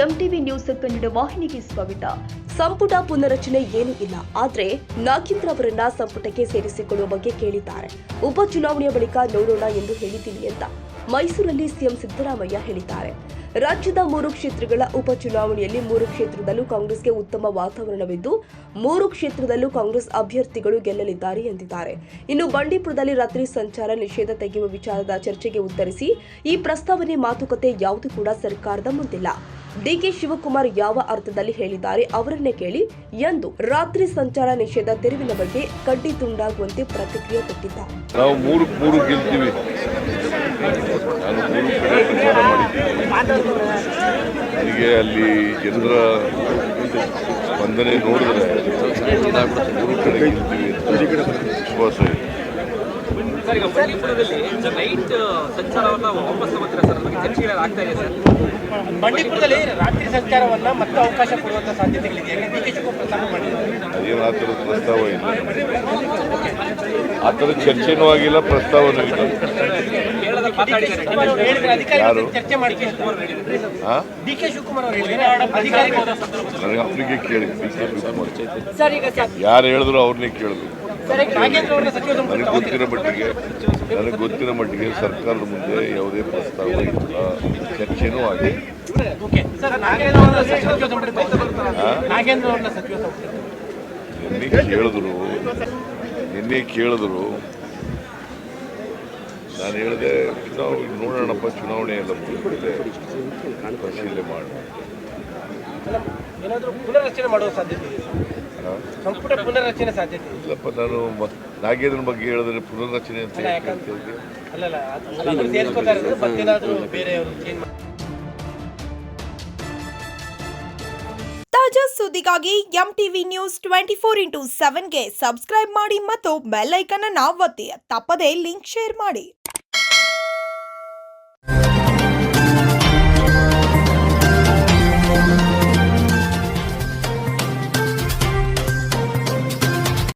MTV news Kannada ವಾಹಿನಿಗೆ ಸ್ವಾಗತ. ಸಂಪುಟ ಪುನರಚನೆ ಏನೂ ಇಲ್ಲ, ಆದ್ರೆ ನಾಗೇಂದ್ರ ಅವರನ್ನ ಸಂಪುಟಕ್ಕೆ ಸೇರಿಸಿಕೊಳ್ಳುವ ಬಗ್ಗೆ ಕೇಳಿದ್ದಾರೆ. ಉಪಚುನಾವಣೆಯ ಬಳಿಕ ನೋಡೋಣ ಎಂದು ಹೇಳಿದ್ದೀನಿ ಅಂತ ಮೈಸೂರಲ್ಲಿ ಸಿಎಂ ಸಿದ್ದರಾಮಯ್ಯ ಹೇಳಿದ್ದಾರೆ. ರಾಜ್ಯದ 3 ಕ್ಷೇತ್ರಗಳ ಉಪಚುನಾವಣೆಯಲ್ಲಿ 3 ಕ್ಷೇತ್ರದಲ್ಲೂ ಕಾಂಗ್ರೆಸ್ಗೆ ಉತ್ತಮ ವಾತಾವರಣವಿದ್ದು 3 ಕ್ಷೇತ್ರದಲ್ಲೂ ಕಾಂಗ್ರೆಸ್ ಅಭ್ಯರ್ಥಿಗಳು ಗೆಲ್ಲಲಿದ್ದಾರೆ ಎಂದಿದ್ದಾರೆ. ಇನ್ನು ಬಂಡೀಪುರದಲ್ಲಿ ರಾತ್ರಿ ಸಂಚಾರ ನಿಷೇಧ ತೆಗೆಯುವ ವಿಚಾರದ ಚರ್ಚೆಗೆ ಉತ್ತರಿಸಿ, ಈ ಪ್ರಸ್ತಾವನೆ ಮಾತುಕತೆ ಯಾವುದು ಕೂಡ ಸರ್ಕಾರದ ಮುಂದಿಲ್ಲ. ಡಿಕೆ ಶಿವಕುಮಾರ್ ಯಾವ ಅರ್ಥದಲ್ಲಿ ಹೇಳಿದ್ದಾರೆ ಅವರನ್ನೇ ಕೇಳಿ ಎಂದು ರಾತ್ರಿ ಸಂಚಾರ ನಿಷೇಧ ತೆರವಿನ ಬಗ್ಗೆ ಕಡ್ಡಿ ತುಂಡಾಗುವಂತೆ ಪ್ರತಿಕ್ರಿಯೆ ಕೊಟ್ಟಿದ್ದಾರೆ. ನಾವು 3 ಗೆಲ್ತೀವಿ. ನನಗೆ ಅಲ್ಲಿ ಜನರ ಸ್ಪಂದನೆ ನೋಡಿದ್ರೆ 3 ಕಡೆ ಗೆಲ್ತೀವಿ ವಿಶ್ವಾಸ ಇದೆ. ಸರ್, ಈಗ ಬಂಡೀಪುರದಲ್ಲಿ ನೈಟ್ ಸಂಚಾರವನ್ನು ವಾಪಸ್ ತಗೋತೀರಾ ಸರ್? ಬಗ್ಗೆ ಚರ್ಚೆಗಳು ಆಗ್ತಾ ಇದೆ ಸರ್. ಬಂಡೀಪುರದಲ್ಲಿ ರಾತ್ರಿ ಸಂಚಾರವನ್ನು ಮತ್ತೆ ಅವಕಾಶ ಕೊಡುವಂಥ ಸಾಧ್ಯತೆಗಳಿದೆ. ಅದೇನು ಆ ಥರದ ಪ್ರಸ್ತಾವ ಇಲ್ಲ, ಆ ಥರದ ಚರ್ಚೆನೂ ಆಗಿಲ್ಲ, ಪ್ರಸ್ತಾವನೂ ಇಲ್ಲ. ಯಾರು ನನಗೆ ಅವರಿಗೆ ಕೇಳಿ, ಯಾರು ಹೇಳಿದ್ರು ಅವ್ರನ್ನೇ ಕೇಳಿದ್ರು. ನನಗೆ ಗೊತ್ತಿರೋ ಮಟ್ಟಿಗೆ ಸರ್ಕಾರದ ಮುಂದೆ ಯಾವುದೇ ಪ್ರಸ್ತಾವ ಇಲ್ಲ, ಚರ್ಚೆನೂ ಆಗಿದೆ. ನಿನ್ನೆ ಕೇಳಿದ್ರು, ನಾನು ಹೇಳಿದೆ ನೋಡೋಣಪ್ಪ, ಚುನಾವಣೆ ಎಲ್ಲ ಮುಗಿದಿದೆ, ಪರಿಶೀಲನೆ ಮಾಡೋಣ. ಪುನರ್ರಚನೆ ಮಾಡುವ ಸಾಧ್ಯತೆ ಇದೆ, ಸಂಪುಟ ಪುನರ್ರಚನೆ ಸಾಧ್ಯತೆ ಇಲ್ಲಪ್ಪ. ನಾನು ನಾಗೇಂದ್ರನ ಬಗ್ಗೆ ಹೇಳಿದ್ರೆ ಪುನರ್ರಚನೆ ಅಂತ ತಾಜಾ ಸುದ್ದಿಗಾಗಿ ಎಂಟಿವಿ ನ್ಯೂಸ್ 24x7ಗೆ ಸಬ್ಸ್ಕ್ರೈಬ್ ಮಾಡಿ ಮತ್ತು ಬೆಲ್ ಐಕಾನ್ ಅನ್ನು ಒತ್ತಿ. ತಪ್ಪದೇ ಲಿಂಕ್ ಶೇರ್ ಮಾಡಿ.